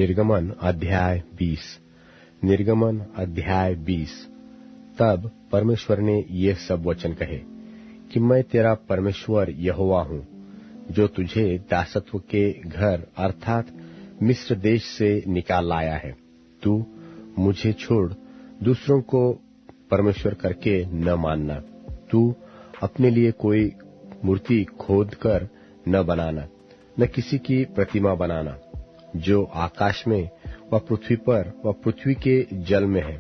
निर्गमन अध्याय 20। निर्गमन अध्याय 20। तब परमेश्वर ने ये सब वचन कहे कि मैं तेरा परमेश्वर यहोवा हूँ, जो तुझे दासत्व के घर अर्थात मिस्र देश से निकाल लाया है। तू मुझे छोड़ दूसरों को परमेश्वर करके न मानना। तू अपने लिए कोई मूर्ति खोद कर न बनाना, न किसी की प्रतिमा बनाना, जो आकाश में व पृथ्वी पर व पृथ्वी के जल में है।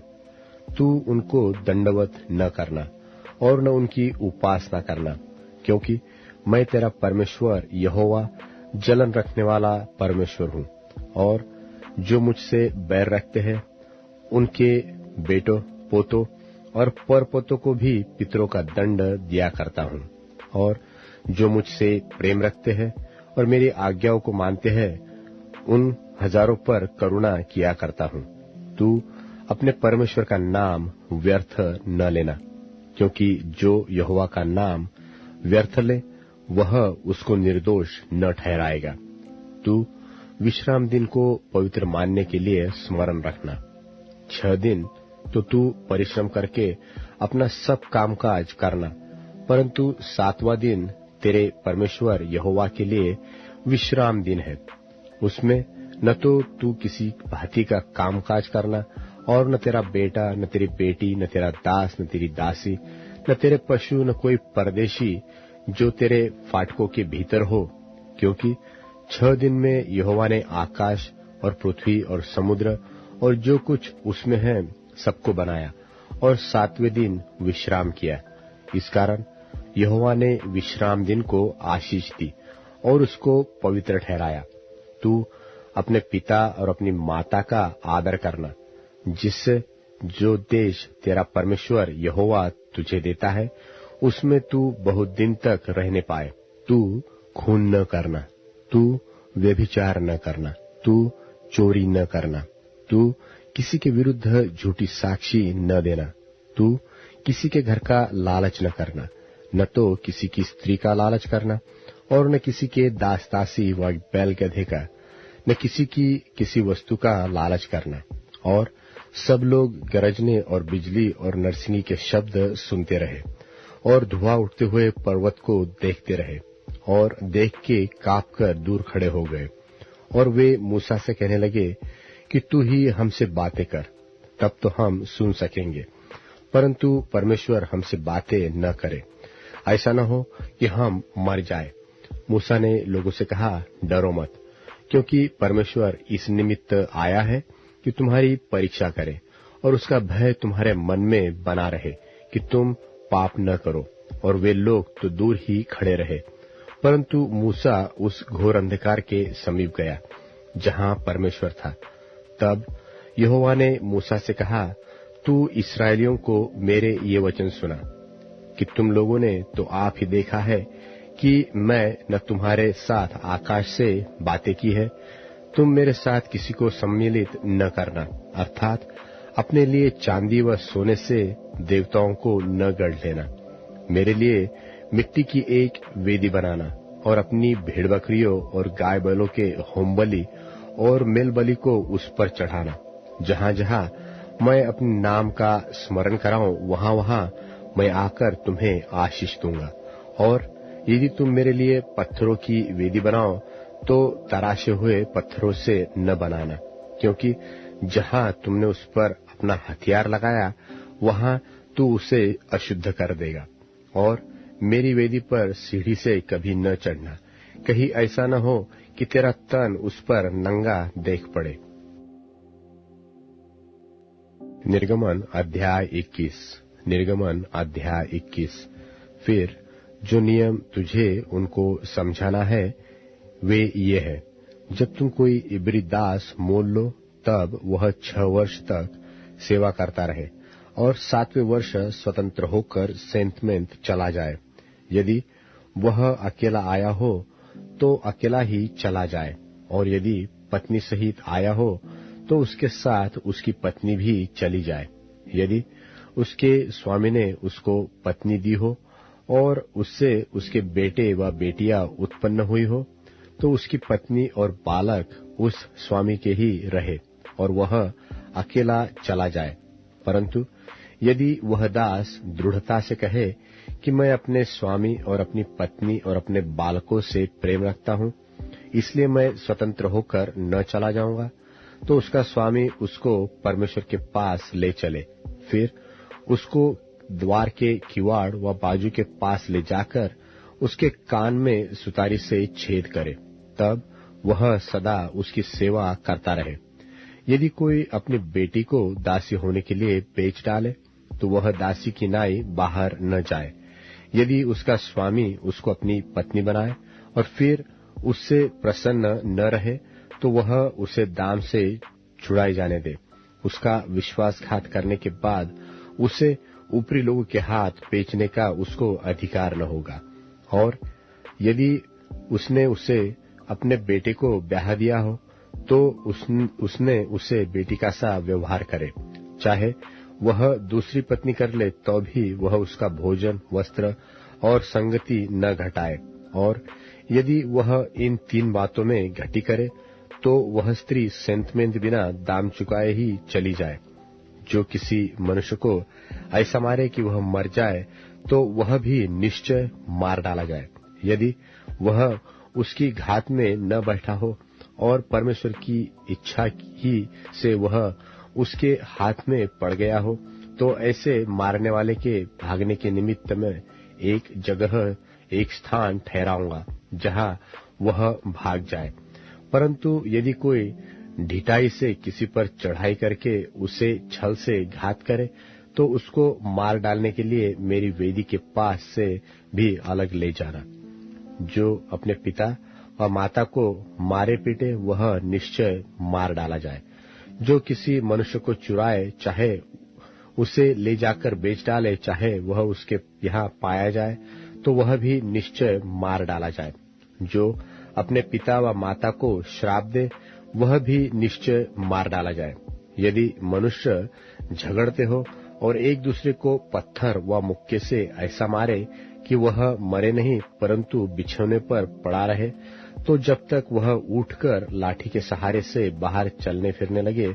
तू उनको दंडवत न करना और न उनकी उपासना करना, क्योंकि मैं तेरा परमेश्वर यहोवा जलन रखने वाला परमेश्वर हूँ। और जो मुझसे बैर रखते हैं उनके बेटों पोतों और परपोतों को भी पितरों का दंड दिया करता हूँ। और जो मुझसे प्रेम रखते हैं और मेरी आज्ञाओं को मानते हैं उन हजारों पर करुणा किया करता हूँ। तू अपने परमेश्वर का नाम व्यर्थ न लेना, क्योंकि जो यहोवा का नाम व्यर्थ ले वह उसको निर्दोष न ठहराएगा। तू विश्राम दिन को पवित्र मानने के लिए स्मरण रखना। 6 दिन तो तू परिश्रम करके अपना सब कामकाज करना, परंतु 7वां दिन तेरे परमेश्वर यहोवा के लिए विश्राम दिन है। उसमें न तो तू किसी भांति का कामकाज करना, और न तेरा बेटा, न तेरी बेटी, न तेरा दास, न तेरी दासी, न तेरे पशु, न कोई परदेशी जो तेरे फाटकों के भीतर हो, क्योंकि 6 दिन में यहोवा ने आकाश और पृथ्वी और समुद्र और जो कुछ उसमें है सबको बनाया, और 7वें दिन विश्राम किया। इस कारण यहोवा ने विश्राम दिन को आशीष दी और उसको पवित्र ठहराया। तू अपने पिता और अपनी माता का आदर करना, जिससे जो देश तेरा परमेश्वर यहोवा तुझे देता है उसमें तू बहुत दिन तक रहने पाए। तू खून न करना, तू व्यभिचार न करना, तू चोरी न करना, तू किसी के विरुद्ध झूठी साक्षी न देना, तू किसी के घर का लालच न करना, न तो किसी की स्त्री का लालच करना, और न किसी के दास दासी व बैल गधे का, न किसी की किसी वस्तु का लालच करना। और सब लोग गरजने और बिजली और नरसिंगी के शब्द सुनते रहे और धुआं उठते हुए पर्वत को देखते रहे, और देख के कांप कर दूर खड़े हो गए। और वे मूसा से कहने लगे कि तू ही हमसे बातें कर, तब तो हम सुन सकेंगे, परंतु परमेश्वर हमसे बातें न करे, ऐसा न हो कि हम मर जाए। मूसा ने लोगों से कहा, डरो मत, क्योंकि परमेश्वर इस निमित्त आया है कि तुम्हारी परीक्षा करे और उसका भय तुम्हारे मन में बना रहे कि तुम पाप न करो। और वे लोग तो दूर ही खड़े रहे, परंतु मूसा उस घोर अंधकार के समीप गया जहां परमेश्वर था। तब यहोवा ने मूसा से कहा, तू इस्राएलियों को मेरे ये वचन सुना कि तुम लोगों ने तो आप ही देखा है कि मैं न तुम्हारे साथ आकाश से बातें की है। तुम मेरे साथ किसी को सम्मिलित न करना, अर्थात अपने लिए चांदी व सोने से देवताओं को न गढ़ लेना। मेरे लिए मिट्टी की एक वेदी बनाना और अपनी भेड़ बकरियों और गाय बैलों के होम बलि और मेल बलि को उस पर चढ़ाना। जहां जहां मैं अपने नाम का स्मरण कराऊं वहां वहां मैं आकर तुम्हें आशीष दूंगा। और यदि तुम मेरे लिए पत्थरों की वेदी बनाओ तो तराशे हुए पत्थरों से न बनाना, क्योंकि जहां तुमने उस पर अपना हथियार लगाया वहां तू उसे अशुद्ध कर देगा। और मेरी वेदी पर सीढ़ी से कभी न चढ़ना, कहीं ऐसा न हो कि तेरा तन उस पर नंगा देख पड़े। निर्गमन अध्याय 21। निर्गमन अध्याय 21। फिर जो नियम तुझे उनको समझाना है वे ये है, जब तुम कोई इब्री दास मोल लो तब वह 6 वर्ष तक सेवा करता रहे और 7वें वर्ष स्वतंत्र होकर सेंतमेंत चला जाए। यदि वह अकेला आया हो तो अकेला ही चला जाए, और यदि पत्नी सहित आया हो तो उसके साथ उसकी पत्नी भी चली जाए। यदि उसके स्वामी ने उसको पत्नी दी हो और उससे उसके बेटे व बेटियां उत्पन्न हुई हो, तो उसकी पत्नी और बालक उस स्वामी के ही रहे और वह अकेला चला जाए। परंतु यदि वह दास दृढ़ता से कहे कि मैं अपने स्वामी और अपनी पत्नी और अपने बालकों से प्रेम रखता हूं, इसलिए मैं स्वतंत्र होकर न चला जाऊंगा, तो उसका स्वामी उसको परमेश्वर के पास ले चले, फिर उसको द्वार के किवाड़ व बाजू के पास ले जाकर उसके कान में सुतारी से छेद करे, तब वह सदा उसकी सेवा करता रहे। यदि कोई अपनी बेटी को दासी होने के लिए बेच डाले, तो वह दासी की नाई बाहर न जाए। यदि उसका स्वामी उसको अपनी पत्नी बनाए और फिर उससे प्रसन्न न रहे, तो वह उसे दाम से छुड़ाई जाने दे। उसका विश्वासघात करने के बाद उसे ऊपरी लोगों के हाथ बेचने का उसको अधिकार न होगा। और यदि उसने उसे अपने बेटे को ब्याह दिया हो, तो उसने उसे बेटी का सा व्यवहार करे, चाहे वह दूसरी पत्नी कर ले, तो भी वह उसका भोजन, वस्त्र और संगति न घटाए। और यदि वह इन 3 बातों में घटी करे, तो वह स्त्री सेंतमेंत बिना दाम चुकाए ही चली जाए। जो किसी मनुष्य को ऐसा मारे कि वह मर जाए, तो वह भी निश्चय मार डाला जाए। यदि वह उसकी घात में न बैठा हो और परमेश्वर की इच्छा ही से वह उसके हाथ में पड़ गया हो, तो ऐसे मारने वाले के भागने के निमित्त में एक जगह, एक स्थान ठहराऊंगा जहां वह भाग जाए। परंतु यदि कोई ढिठाई से किसी पर चढ़ाई करके उसे छल से घात करे, तो उसको मार डालने के लिए मेरी वेदी के पास से भी अलग ले जाना। जो अपने पिता और माता को मारे पीटे, वह निश्चय मार डाला जाए। जो किसी मनुष्य को चुराए, चाहे उसे ले जाकर बेच डाले, चाहे वह उसके यहाँ पाया जाए, तो वह भी निश्चय मार डाला जाए। जो अपने पिता व माता को श्राप दे, वह भी निश्चय मार डाला जाए। यदि मनुष्य झगड़ते हो और एक दूसरे को पत्थर व मुक्के से ऐसा मारे कि वह मरे नहीं परंतु बिछौने पर पड़ा रहे, तो जब तक वह उठकर लाठी के सहारे से बाहर चलने फिरने लगे,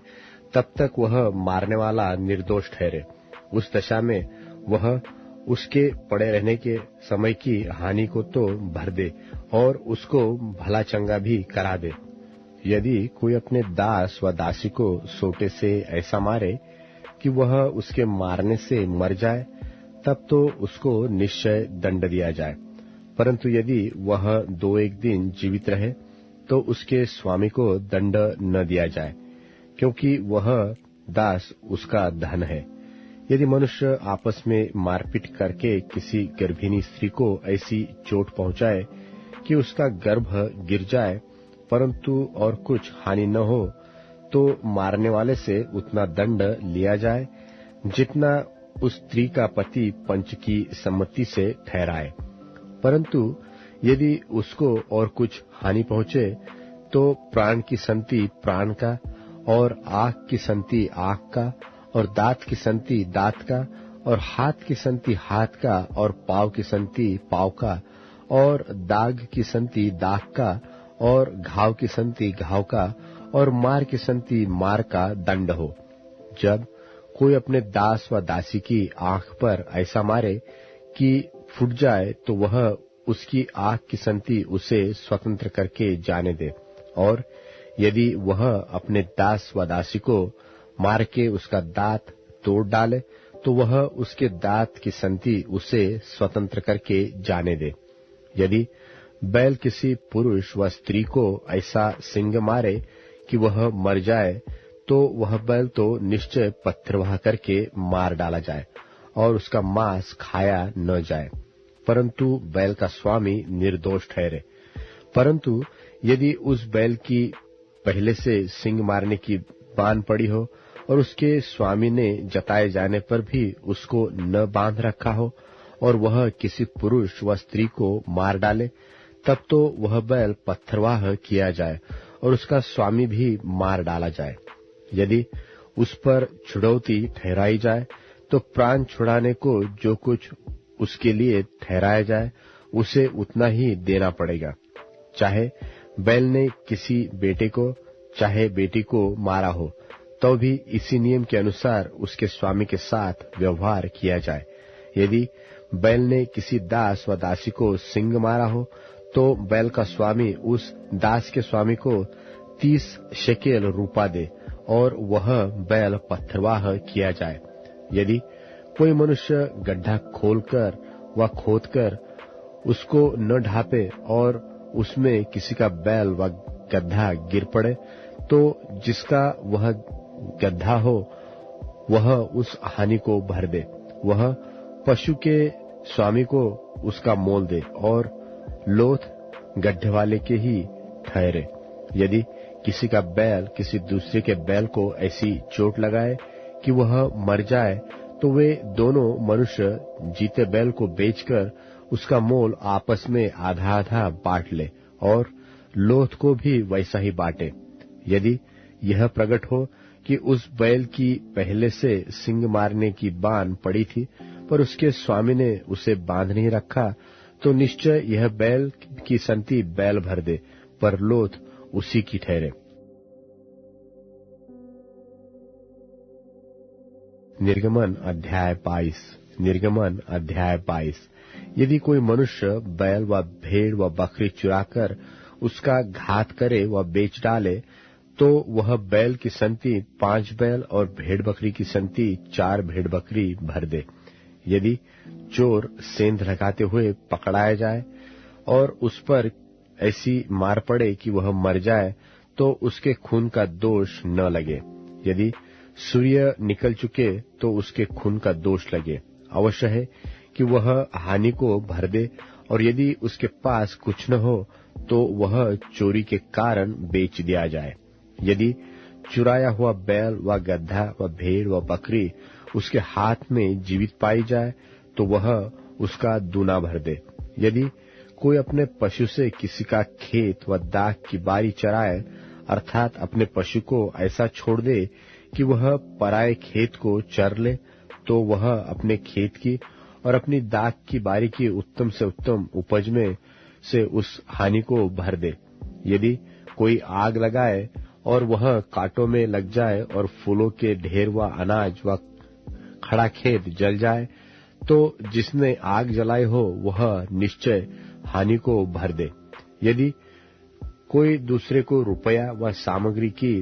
तब तक वह मारने वाला निर्दोष ठहरे। उस दशा में वह उसके पड़े रहने के समय की हानि को तो भर दे और उसको भला चंगा भी करा दे। यदि कोई अपने दास व दासी को सोटे से ऐसा मारे कि वह उसके मारने से मर जाए, तब तो उसको निश्चय दंड दिया जाए। परंतु यदि वह 2-1 दिन जीवित रहे, तो उसके स्वामी को दंड न दिया जाए, क्योंकि वह दास उसका धन है। यदि मनुष्य आपस में मारपीट करके किसी गर्भिणी स्त्री को ऐसी चोट पहुंचाए कि उसका गर्भ गिर जाए, परंतु और कुछ हानि न हो, तो मारने वाले से उतना दंड लिया जाए जितना उस स्त्री का पति पंच की सम्मति से ठहराए। परंतु यदि उसको और कुछ हानि पहुंचे, तो प्राण की संति प्राण का, और आंख की संति आंख का, और दांत की संति दांत का, और हाथ की संति हाथ का, और पांव की संति पांव का, और दाग की संति दाग का, और घाव की संति घाव का, और मार की संति मार का दंड हो। जब कोई अपने दास व दासी की आंख पर ऐसा मारे कि फूट जाए, तो वह उसकी आंख की संति उसे स्वतंत्र करके जाने दे। और यदि वह अपने दास व दासी को मार के उसका दांत तोड़ डाले, तो वह उसके दांत की संति उसे स्वतंत्र करके जाने दे। यदि बैल किसी पुरुष व स्त्री को ऐसा सिंग मारे कि वह मर जाए, तो वह बैल तो निश्चय पथरवाह करके मार डाला जाए और उसका मांस खाया न जाए, परंतु बैल का स्वामी निर्दोष ठहरे। परंतु यदि उस बैल की पहले से सिंग मारने की बान पड़ी हो और उसके स्वामी ने जताए जाने पर भी उसको न बांध रखा हो, और वह किसी पुरुष व स्त्री को मार डाले, तब तो वह बैल पथरवाह किया जाए और उसका स्वामी भी मार डाला जाए। यदि उस पर छुड़ौती ठहराई जाए, तो प्राण छुड़ाने को जो कुछ उसके लिए ठहराया जाए, उसे उतना ही देना पड़ेगा, चाहे बैल ने किसी बेटे को चाहे बेटी को मारा हो तो भी इसी नियम के अनुसार उसके स्वामी के साथ व्यवहार किया जाए। यदि बैल ने किसी दास व दासी को सिंग मारा हो तो बैल का स्वामी उस दास के स्वामी को 30 शेकेल रूपा दे और वह बैल पत्थरवाह किया जाए। यदि कोई मनुष्य गड्ढा खोलकर व खोदकर उसको न ढापे और उसमें किसी का बैल व गड्ढा गिर पड़े तो जिसका वह गड्ढा हो वह उस हानि को भर दे, वह पशु के स्वामी को उसका मोल दे और लोथ गड्ढे वाले के ही ठहरे। यदि किसी का बैल किसी दूसरे के बैल को ऐसी चोट लगाए कि वह मर जाए तो वे दोनों मनुष्य जीते बैल को बेचकर उसका मोल आपस में आधा आधा बांट ले और लोथ को भी वैसा ही बांटे। यदि यह प्रकट हो कि उस बैल की पहले से सिंग मारने की बान पड़ी थी पर उसके स्वामी ने उसे बांध नहीं रखा तो निश्चय यह बैल की संति बैल भर दे पर लोथ उसी की ठहरे। निर्गमन अध्याय 22। यदि कोई मनुष्य बैल व भेड़ व बकरी चुराकर उसका घात करे व बेच डाले तो वह बैल की संति 5 बैल और भेड़ बकरी की संति 4 भेड़ बकरी भर दे। यदि चोर सेंध लगाते हुए पकड़ाया जाए और उस पर ऐसी मार पड़े कि वह मर जाए तो उसके खून का दोष न लगे। यदि सूर्य निकल चुके तो उसके खून का दोष लगे। अवश्य है कि वह हानि को भर दे और यदि उसके पास कुछ न हो तो वह चोरी के कारण बेच दिया जाए। यदि चुराया हुआ बैल व गधा व भेड़ व बकरी उसके हाथ में जीवित पाई जाए तो वह उसका दूना भर दे। यदि कोई अपने पशु से किसी का खेत व दाख की बारी चराए अर्थात अपने पशु को ऐसा छोड़ दे कि वह पराये खेत को चर ले तो वह अपने खेत की और अपनी दाख की बारी की उत्तम से उत्तम उपज में से उस हानि को भर दे। यदि कोई आग लगाए और वह कांटों में लग जाए और फूलों के ढेर व अनाज व खड़ा खेत जल जाए तो जिसने आग जलाई हो वह निश्चय हानि को भर दे। यदि कोई दूसरे को रुपया व सामग्री की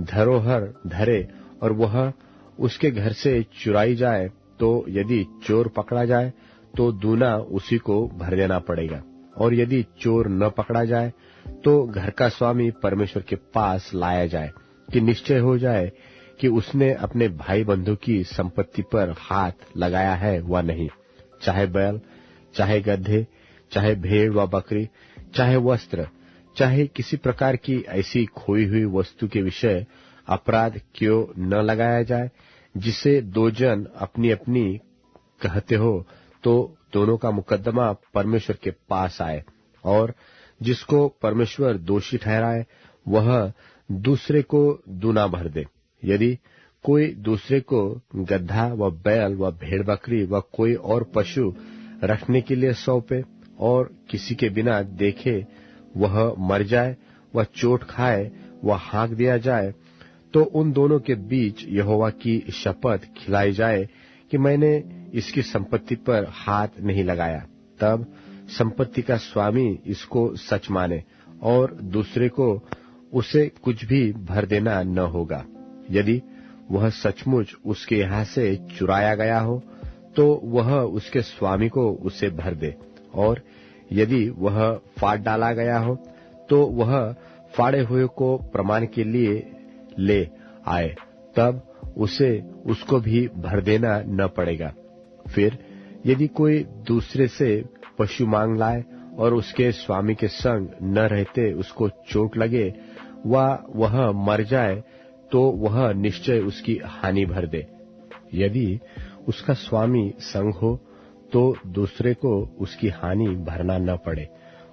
धरोहर धरे और वह उसके घर से चुराई जाए तो यदि चोर पकड़ा जाए तो दूना उसी को भर देना पड़ेगा और यदि चोर न पकड़ा जाए तो घर का स्वामी परमेश्वर के पास लाया जाए कि निश्चय हो जाए कि उसने अपने भाई बंधु की संपत्ति पर हाथ लगाया है व नहीं, चाहे बैल, चाहे गधे, चाहे भेड़ व बकरी, चाहे वस्त्र, चाहे किसी प्रकार की ऐसी खोई हुई वस्तु के विषय अपराध क्यों न लगाया जाए। जिसे 2 जन अपनी अपनी कहते हो तो दोनों का मुकदमा परमेश्वर के पास आए और जिसको परमेश्वर दोषी ठहराए वह दूसरे को दूना भर दे। यदि कोई दूसरे को गधा व बैल व भेड़ बकरी व कोई और पशु रखने के लिए सौंपे और किसी के बिना देखे वह मर जाए व चोट खाए व हाँक दिया जाए तो उन दोनों के बीच यहोवा की शपथ खिलाई जाए कि मैंने इसकी संपत्ति पर हाथ नहीं लगाया। तब संपत्ति का स्वामी इसको सच माने और दूसरे को उसे कुछ भी भर देना न होगा। यदि वह सचमुच उसके यहाँ से चुराया गया हो तो वह उसके स्वामी को उसे भर दे और यदि वह फाड़ डाला गया हो तो वह फाड़े हुए को प्रमाण के लिए ले आए, तब उसे उसको भी भर देना न पड़ेगा। फिर यदि कोई दूसरे से पशु मांग लाए और उसके स्वामी के संग न रहते उसको चोट लगे व वह मर जाए तो वह निश्चय उसकी हानि भर दे। यदि उसका स्वामी संग हो तो दूसरे को उसकी हानि भरना न पड़े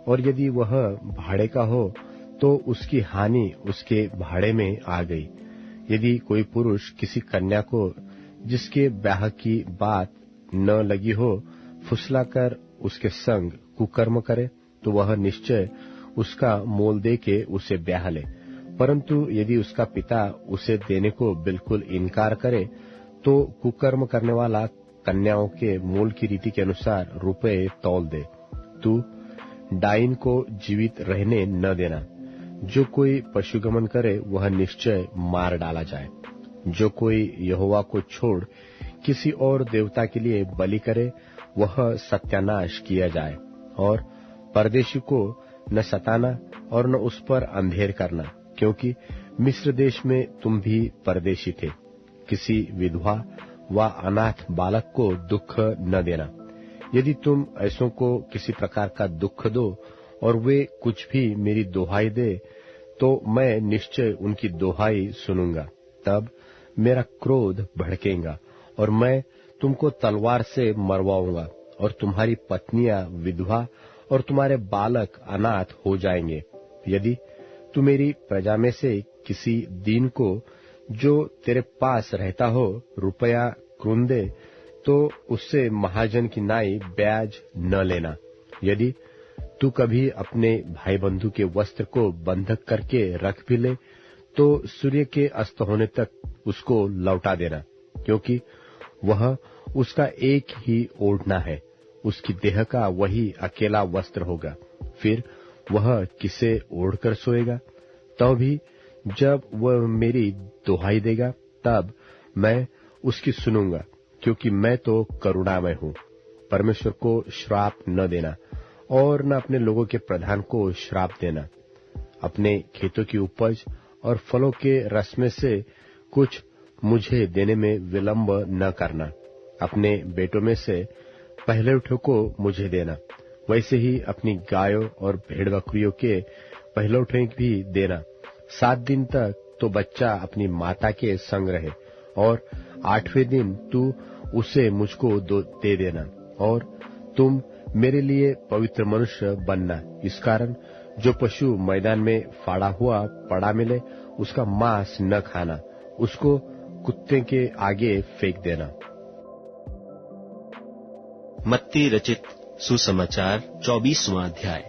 और यदि वह भाड़े का हो तो उसकी हानि उसके भाड़े में आ गई। यदि कोई पुरुष किसी कन्या को जिसके ब्याह की बात न लगी हो फुसलाकर उसके संग कुकर्म करे तो वह निश्चय उसका मोल दे के उसे ब्याह ले। परंतु यदि उसका पिता उसे देने को बिल्कुल इनकार करे, तो कुकर्म करने वाला कन्याओं के मोल की रीति के अनुसार रुपये तौल दे। तू डाइन को जीवित रहने न देना। जो कोई पशुगमन करे वह निश्चय मार डाला जाए। जो कोई यहोवा को छोड़ किसी और देवता के लिए बलि करे, वह सत्यानाश किया जाए। और परदेशी को न सताना और न उस पर अंधेर करना, क्योंकि मिस्र देश में तुम भी परदेशी थे। किसी विधवा व अनाथ बालक को दुख न देना। यदि तुम ऐसों को किसी प्रकार का दुख दो और वे कुछ भी मेरी दोहाई दे, तो मैं निश्चय उनकी दोहाई सुनूंगा। तब मेरा क्रोध भड़केगा और मैं तुमको तलवार से मरवाऊंगा, और तुम्हारी पत्नियां विधवा और तुम्हारे बालक अनाथ हो जाएंगे। यदि तू मेरी प्रजा में से किसी दीन को जो तेरे पास रहता हो रुपया क्रून दे, तो उससे महाजन की नाई ब्याज न लेना। यदि तू कभी अपने भाई बंधु के वस्त्र को बंधक करके रख भी ले, तो सूर्य के अस्त होने तक उसको लौटा देना, क्योंकि वह उसका एक ही ओढ़ना है। उसकी देह का वही अकेला वस्त्र होगा। फिर वह किसे ओढ़कर सोएगा? तो भी जब वह मेरी दोहाई देगा, तब मैं उसकी सुनूंगा, क्योंकि मैं तो करुणामय हूँ। परमेश्वर को श्राप न देना और न अपने लोगों के प्रधान को श्राप देना। अपने खेतों की उपज और फलों के रस में से कुछ मुझे देने में विलंब न करना। अपने बेटों में से पहले उठों को मुझे देना। वैसे ही अपनी गायों और भेड़ बकरियों के पहले उठे भी देना। 7 दिन तक तो बच्चा अपनी माता के संग रहे, और 8वें दिन तू उसे मुझको दे देना। और तुम मेरे लिए पवित्र मनुष्य बनना। इस कारण जो पशु मैदान में फाड़ा हुआ पड़ा मिले, उसका मांस न खाना, उसको कुत्ते के आगे फेंक देना। मत्ती रचित सुसमाचार 24वां अध्याय।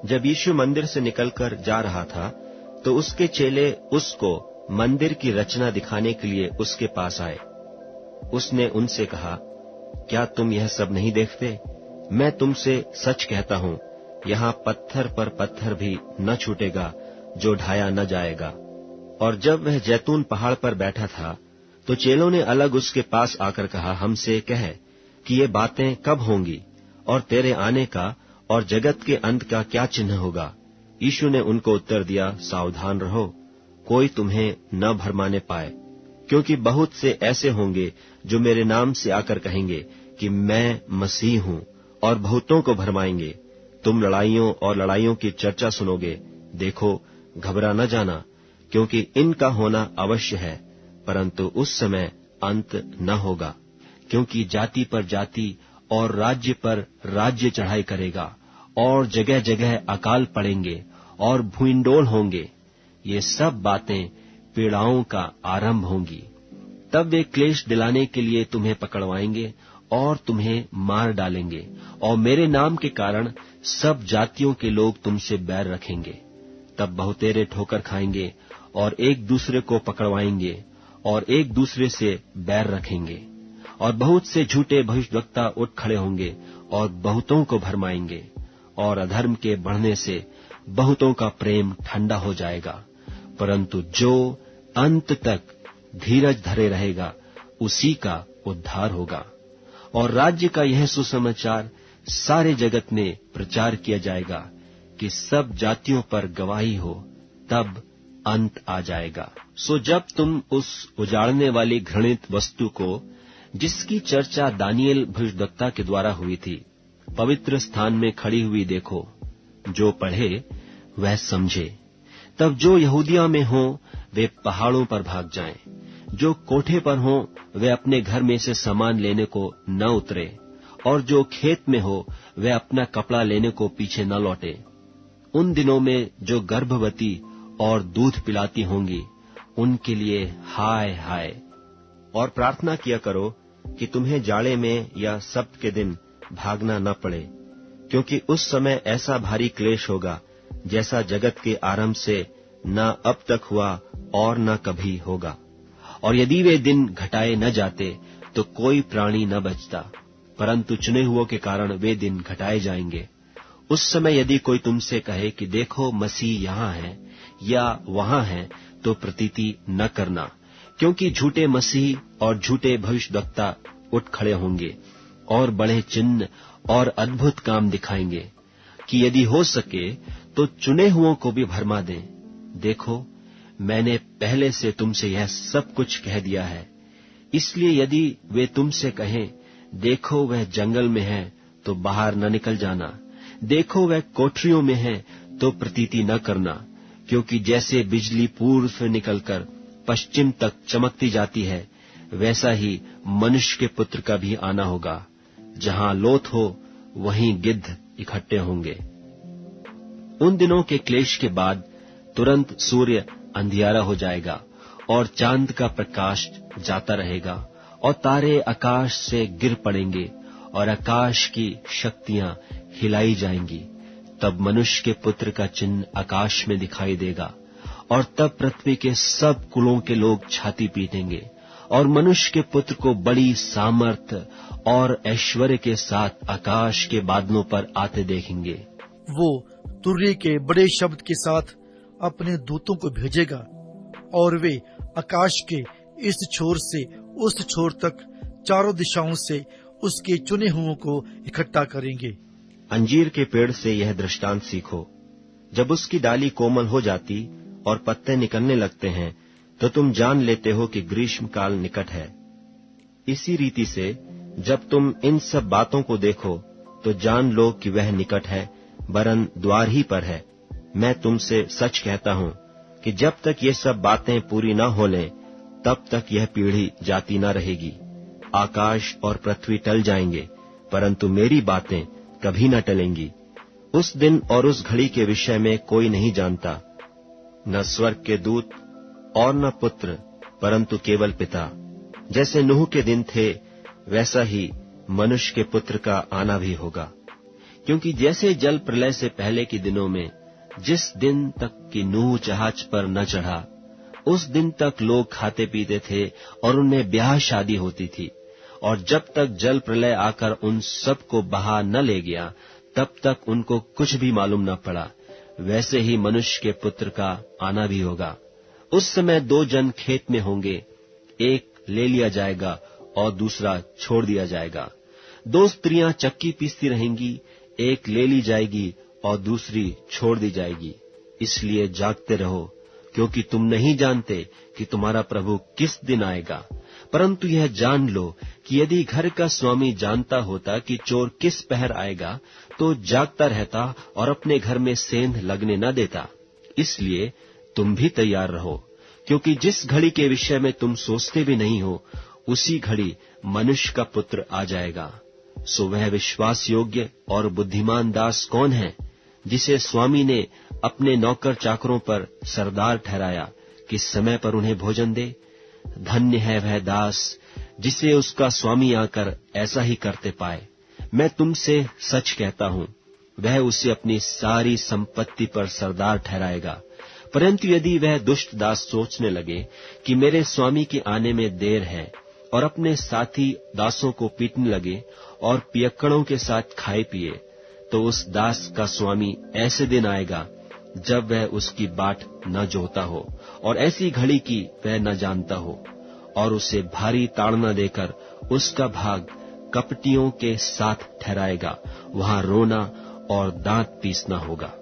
जब यीशु मंदिर से निकलकर जा रहा था, तो उसके चेले उसको मंदिर की रचना दिखाने के लिए उसके पास आए। उसने उनसे कहा, क्या तुम यह सब नहीं देखते? मैं तुमसे सच कहता हूँ, यहाँ पत्थर पर पत्थर भी न छूटेगा जो ढाया न जाएगा। और जब वह जैतून पहाड़ पर बैठा था, तो चेलों ने अलग उसके पास आकर कहा, हमसे कह कि ये बातें कब होंगी, और तेरे आने का और जगत के अंत का क्या चिन्ह होगा? यीशु ने उनको उत्तर दिया, सावधान रहो, कोई तुम्हें न भरमाने पाए, क्योंकि बहुत से ऐसे होंगे जो मेरे नाम से आकर कहेंगे कि मैं मसीह हूँ, और बहुतों को भरमाएंगे। तुम लड़ाइयों और लड़ाइयों की चर्चा सुनोगे। देखो, घबरा न जाना, क्योंकि इनका होना अवश्य है, परंतु उस समय अंत न होगा। क्योंकि जाति पर जाति और राज्य पर राज्य चढ़ाई करेगा, और जगह जगह अकाल पड़ेंगे और भूइंडोल होंगे। ये सब बातें पीड़ाओं का आरंभ होंगी। तब वे क्लेश दिलाने के लिए तुम्हें पकड़वाएंगे और तुम्हें मार डालेंगे, और मेरे नाम के कारण सब जातियों के लोग तुमसे बैर रखेंगे। तब बहुतेरे ठोकर खाएंगे और एक दूसरे को पकड़वाएंगे और एक दूसरे से बैर रखेंगे। और बहुत से झूठे भविष्यवक्ता उठ खड़े होंगे और बहुतों को भरमाएंगे, और अधर्म के बढ़ने से बहुतों का प्रेम ठंडा हो जाएगा। परंतु जो अंत तक धीरज धरे रहेगा, उसी का उद्धार होगा। और राज्य का यह सुसमाचार सारे जगत में प्रचार किया जाएगा कि सब जातियों पर गवाही हो, तब अंत आ जाएगा। सो जब तुम उस उजाड़ने वाली घृणित वस्तु को, जिसकी चर्चा दानियेल भविष्यद्वक्ता के द्वारा हुई थी, पवित्र स्थान में खड़ी हुई देखो, जो पढ़े वह समझे। तब जो यहूदिया में हो वे पहाड़ों पर भाग जाएं, जो कोठे पर हो वे अपने घर में से सामान लेने को न उतरे, और जो खेत में हो वे अपना कपड़ा लेने को पीछे न लौटे। उन दिनों में जो गर्भवती और दूध पिलाती होंगी, उनके लिए हाय हाय। और प्रार्थना किया करो कि तुम्हें जाड़े में या सब्त के दिन भागना न पड़े, क्योंकि उस समय ऐसा भारी क्लेश होगा जैसा जगत के आरंभ से न अब तक हुआ और न कभी होगा। और यदि वे दिन घटाए न जाते तो कोई प्राणी न बचता, परंतु चुने हुओं के कारण वे दिन घटाए जाएंगे। उस समय यदि कोई तुमसे कहे कि देखो मसीह यहाँ है या वहाँ है, तो प्रतीति न करना, क्योंकि झूठे मसीह और झूठे भविष्यद्वक्ता उठ खड़े होंगे और बड़े चिन्ह और अद्भुत काम दिखाएंगे, कि यदि हो सके तो चुने हुओं को भी भरमा दें। देखो, मैंने पहले से तुमसे यह सब कुछ कह दिया है। इसलिए यदि वे तुमसे कहें, देखो वह जंगल में है, तो बाहर न निकल जाना, देखो वह कोठरियों में है, तो प्रतीति न करना, क्योंकि जैसे बिजली पूर्व से निकलकर पश्चिम तक चमकती जाती है, वैसा ही मनुष्य के पुत्र का भी आना होगा। जहां लोथ हो वहीं गिद्ध इकट्ठे होंगे। उन दिनों के क्लेश के बाद तुरंत सूर्य अंधियारा हो जाएगा और चांद का प्रकाश जाता रहेगा और तारे आकाश से गिर पड़ेंगे और आकाश की शक्तियां हिलाई जाएंगी। तब मनुष्य के पुत्र का चिन्ह आकाश में दिखाई देगा और तब पृथ्वी के सब कुलों के लोग छाती पीटेंगे और मनुष्य के पुत्र को बड़ी सामर्थ और ऐश्वर्य के साथ आकाश के बादलों पर आते देखेंगे। वो तुरही के बड़े शब्द के साथ अपने दूतों को भेजेगा और वे आकाश के इस छोर से उस छोर तक चारों दिशाओं से उसके चुने हुओं को इकट्ठा करेंगे। अंजीर के पेड़ से यह दृष्टांत सीखो। जब उसकी डाली कोमल हो जाती और पत्ते निकलने लगते हैं, तो तुम जान लेते हो कि ग्रीष्म काल निकट है। इसी रीति से जब तुम इन सब बातों को देखो, तो जान लो कि वह निकट है, वरन द्वार ही पर है। मैं तुमसे सच कहता हूं कि जब तक ये सब बातें पूरी न हो लें, तब तक यह पीढ़ी जाती न रहेगी। आकाश और पृथ्वी टल जाएंगे, परंतु मेरी बातें कभी न टलेंगी। उस दिन और उस घड़ी के विषय में कोई नहीं जानता, न स्वर्ग के दूत और न पुत्र, परंतु केवल पिता। जैसे नूह के दिन थे, वैसा ही मनुष्य के पुत्र का आना भी होगा। क्योंकि जैसे जल प्रलय से पहले के दिनों में, जिस दिन तक कि नूह जहाज पर न चढ़ा, उस दिन तक लोग खाते पीते थे और उनमें ब्याह शादी होती थी, और जब तक जल प्रलय आकर उन सब को बहा न ले गया, तब तक उनको कुछ भी मालूम न पड़ा, वैसे ही मनुष्य के पुत्र का आना भी होगा। उस समय दो जन खेत में होंगे, एक ले लिया जाएगा और दूसरा छोड़ दिया जाएगा। दो स्त्रियां चक्की पीसती रहेंगी, एक ले ली जाएगी और दूसरी छोड़ दी जाएगी। इसलिए जागते रहो, क्योंकि तुम नहीं जानते कि तुम्हारा प्रभु किस दिन आएगा। परंतु यह जान लो कि यदि घर का स्वामी जानता होता कि चोर किस पहर आएगा, तो जागता रहता और अपने घर में सेंध लगने न देता। इसलिए तुम भी तैयार रहो, क्योंकि जिस घड़ी के विषय में तुम सोचते भी नहीं हो, उसी घड़ी मनुष्य का पुत्र आ जाएगा। सो वह विश्वास योग्य और बुद्धिमान दास कौन है, जिसे स्वामी ने अपने नौकर चाकरों पर सरदार ठहराया कि समय पर उन्हें भोजन दे? धन्य है वह दास जिसे उसका स्वामी आकर ऐसा ही करते पाए। मैं तुमसे सच कहता हूं, वह उसे अपनी सारी संपत्ति पर सरदार ठहराएगा। परंतु यदि वह दुष्ट दास सोचने लगे कि मेरे स्वामी के आने में देर है, और अपने साथी दासों को पीटने लगे और पियक्कड़ों के साथ खाए पिए, तो उस दास का स्वामी ऐसे दिन आएगा जब वह उसकी बाट न जोता हो और ऐसी घड़ी की वह न जानता हो, और उसे भारी ताड़ना देकर उसका भाग कपटियों के साथ ठहराएगा। वहां रोना और दांत पीसना होगा।